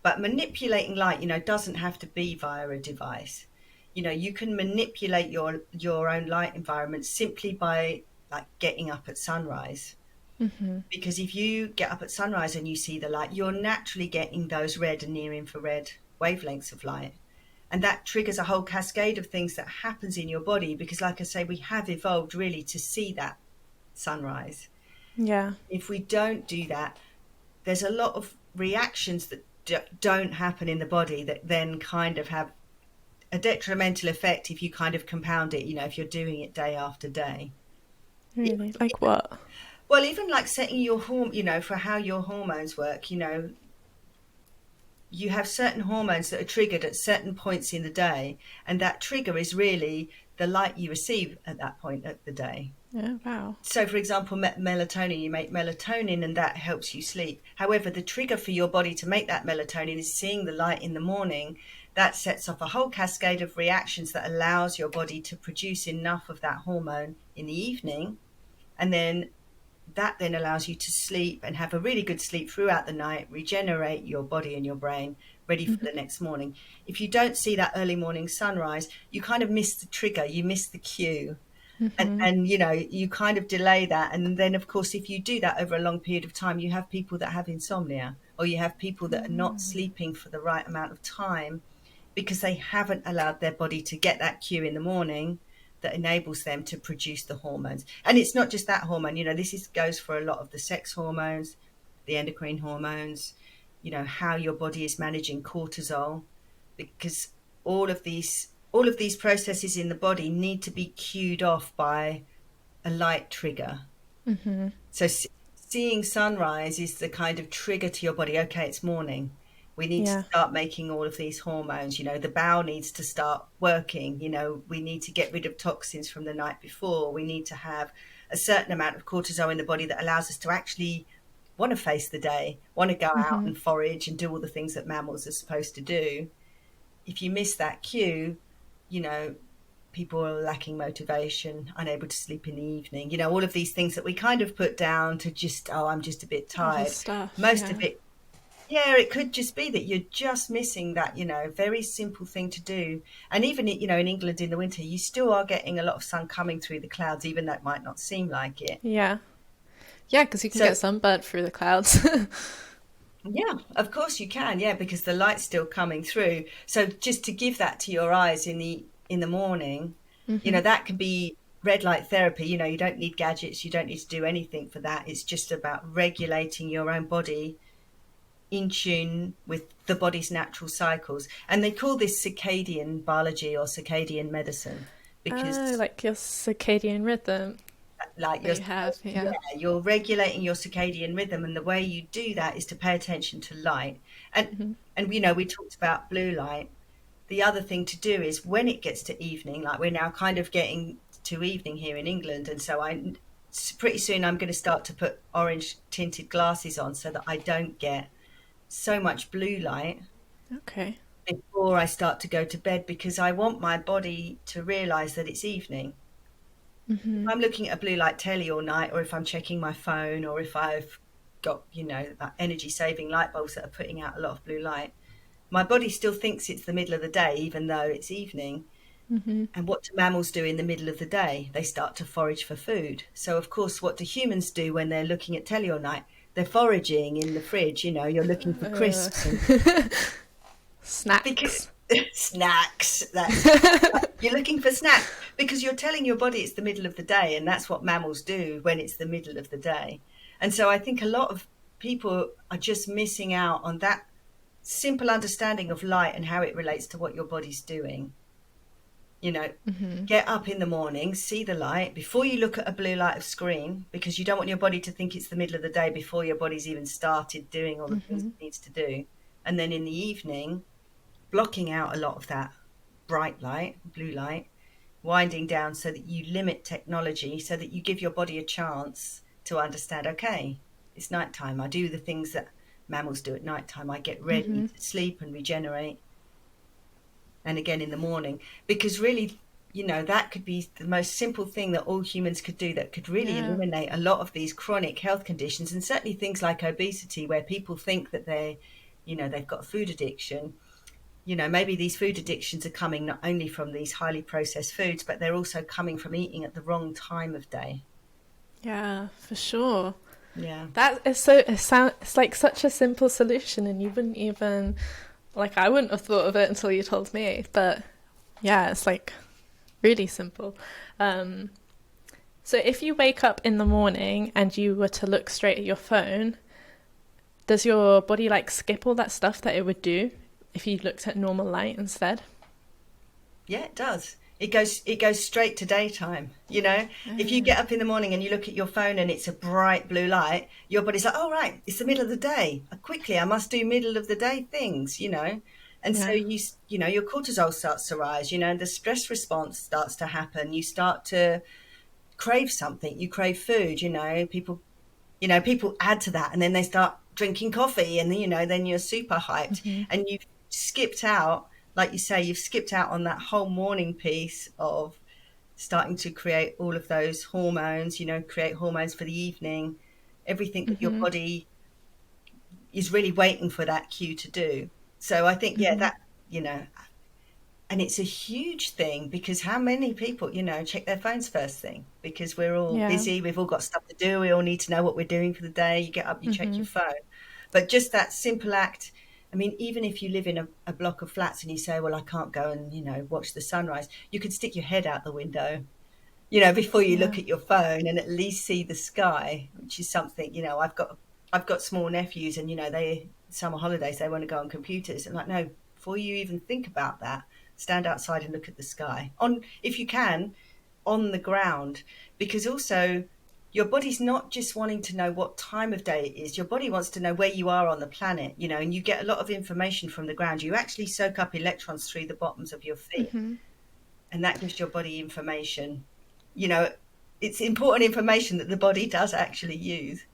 But manipulating light, doesn't have to be via a device. You can manipulate your own light environment simply by like getting up at sunrise. Mm-hmm. Because if you get up at sunrise and you see the light, you're naturally getting those red and near infrared wavelengths of light. And that triggers a whole cascade of things that happens in your body because, like I say, we have evolved really to see that sunrise. Yeah. If we don't do that, there's a lot of reactions that don't happen in the body that then kind of have a detrimental effect if you kind of compound it, if you're doing it day after day. Really? Like what? Well, even like setting your for how your hormones work, you have certain hormones that are triggered at certain points in the day, and that trigger is really the light you receive at that point of the day. Yeah, wow. So, for example, melatonin, you make melatonin and that helps you sleep. However, the trigger for your body to make that melatonin is seeing the light in the morning. That sets off a whole cascade of reactions that allows your body to produce enough of that hormone in the evening. And then that then allows you to sleep and have a really good sleep throughout the night, regenerate your body and your brain, ready for Mm-hmm. the next morning. If you don't see that early morning sunrise, you kind of miss the trigger, you miss the cue. And, Mm-hmm. and you kind of delay that. And then, of course, if you do that over a long period of time, you have people that have insomnia, or you have people that are not sleeping for the right amount of time because they haven't allowed their body to get that cue in the morning that enables them to produce the hormones. And it's not just that hormone, goes for a lot of the sex hormones, the endocrine hormones, how your body is managing cortisol, because all of these processes in the body need to be cued off by a light trigger. Mm-hmm. So seeing sunrise is the kind of trigger to your body. Okay, it's morning. We need to Yeah. start making all of these hormones. The bowel needs to start working. We need to get rid of toxins from the night before. We need to have a certain amount of cortisol in the body that allows us to actually want to face the day, want to go out Mm-hmm. and forage and do all the things that mammals are supposed to do. If you miss that cue, you know, people are lacking motivation, unable to sleep in the evening, all of these things that we kind of put down to just, oh, I'm just a bit All the tired. stuff. Most of Yeah. it, yeah, it could just be that you're just missing that, very simple thing to do. And even, in England in the winter, you still are getting a lot of sun coming through the clouds, even though it might not seem like it. Yeah. Yeah, because you can So, get sunburnt through the clouds. yeah, of course you can. Yeah, because the light's still coming through. So just to give that to your eyes in the morning, Mm-hmm. that can be red light therapy. You don't need gadgets, you don't need to do anything for that. It's just about regulating your own body in tune with the body's natural cycles. And they call this circadian biology or circadian medicine Oh, because like your circadian rhythm like that you have. yeah, Yeah. you're regulating your circadian rhythm, and the way you do that is to pay attention to light. and Mm-hmm. and we talked about blue light. The other thing to do is when it gets to evening, like we're now kind of getting to evening here in England, and so I pretty soon I'm going to start to put orange tinted glasses on so that I don't get so much blue light Okay. before I start to go to bed, because I want my body to realize that it's evening. If Mm-hmm. I'm looking at a blue light telly all night, or if I'm checking my phone, or if I've got, energy saving light bulbs that are putting out a lot of blue light, my body still thinks it's the middle of the day, even though it's evening. Mm-hmm. And what do mammals do in the middle of the day? They start to forage for food. So, of course, what do humans do when they're looking at telly all night? They're foraging in the fridge. You're looking for Uh, crisps and because snacks. snacks. You're looking for snacks because you're telling your body it's the middle of the day, and that's what mammals do when it's the middle of the day. And so I think a lot of people are just missing out on that simple understanding of light and how it relates to what your body's doing. You know, Mm-hmm. get up in the morning, see the light before you look at a blue light of screen, because you don't want your body to think it's the middle of the day before your body's even started doing all the things Mm-hmm. it needs to do. And then in the evening, blocking out a lot of that bright light, blue light, winding down so that you limit technology, so that you give your body a chance to understand, okay, it's nighttime. I do the things that mammals do at nighttime. I get ready Mm-hmm. to sleep and regenerate. And again in the morning, because really, that could be the most simple thing that all humans could do that could really Yeah. eliminate a lot of these chronic health conditions, and certainly things like obesity, where people think that they've got a food addiction, maybe these food addictions are coming not only from these highly processed foods, but they're also coming from eating at the wrong time of day. Yeah, for sure. Yeah. That is it's like such a simple solution, and you wouldn't even, like, I wouldn't have thought of it until you told me. But yeah, it's like really simple. Um, so if you wake up in the morning and you were to look straight at your phone, does your body like skip all that stuff that it would do if you looked at normal light instead? Yeah, it does. It goes straight to daytime. If you get up in the morning and you look at your phone and it's a bright blue light, your body's like, "Oh, right, it's the middle of the day. Quickly, I must do middle of the day things." And so Yeah. your cortisol starts to rise. And the stress response starts to happen. You start to crave something. You crave food. People add to that, and then they start drinking coffee, and then you're super hyped, and you've skipped out, like you say, you've skipped out on that whole morning piece of starting to create all of those hormones, create hormones for the evening, everything that your body is really waiting for that cue to do. So I think, yeah, that, you know, and it's a huge thing, because how many people, check their phones first thing, because we're all Yeah. busy, we've all got stuff to do, we all need to know what we're doing for the day. You get up, you check your phone. But just that simple act, I mean, even if you live in a block of flats and you say, well, I can't go and, watch the sunrise, you could stick your head out the window, before you look Yeah. at your phone, and at least see the sky, which is something, I've got small nephews, and, they, summer holidays, they want to go on computers. And like, no, before you even think about that, stand outside and look at the sky, if you can, on the ground. Because also, your body's not just wanting to know what time of day it is. Your body wants to know where you are on the planet, and you get a lot of information from the ground. You actually soak up electrons through the bottoms of your feet, and that gives your body information. you know it's important information that the body does actually use.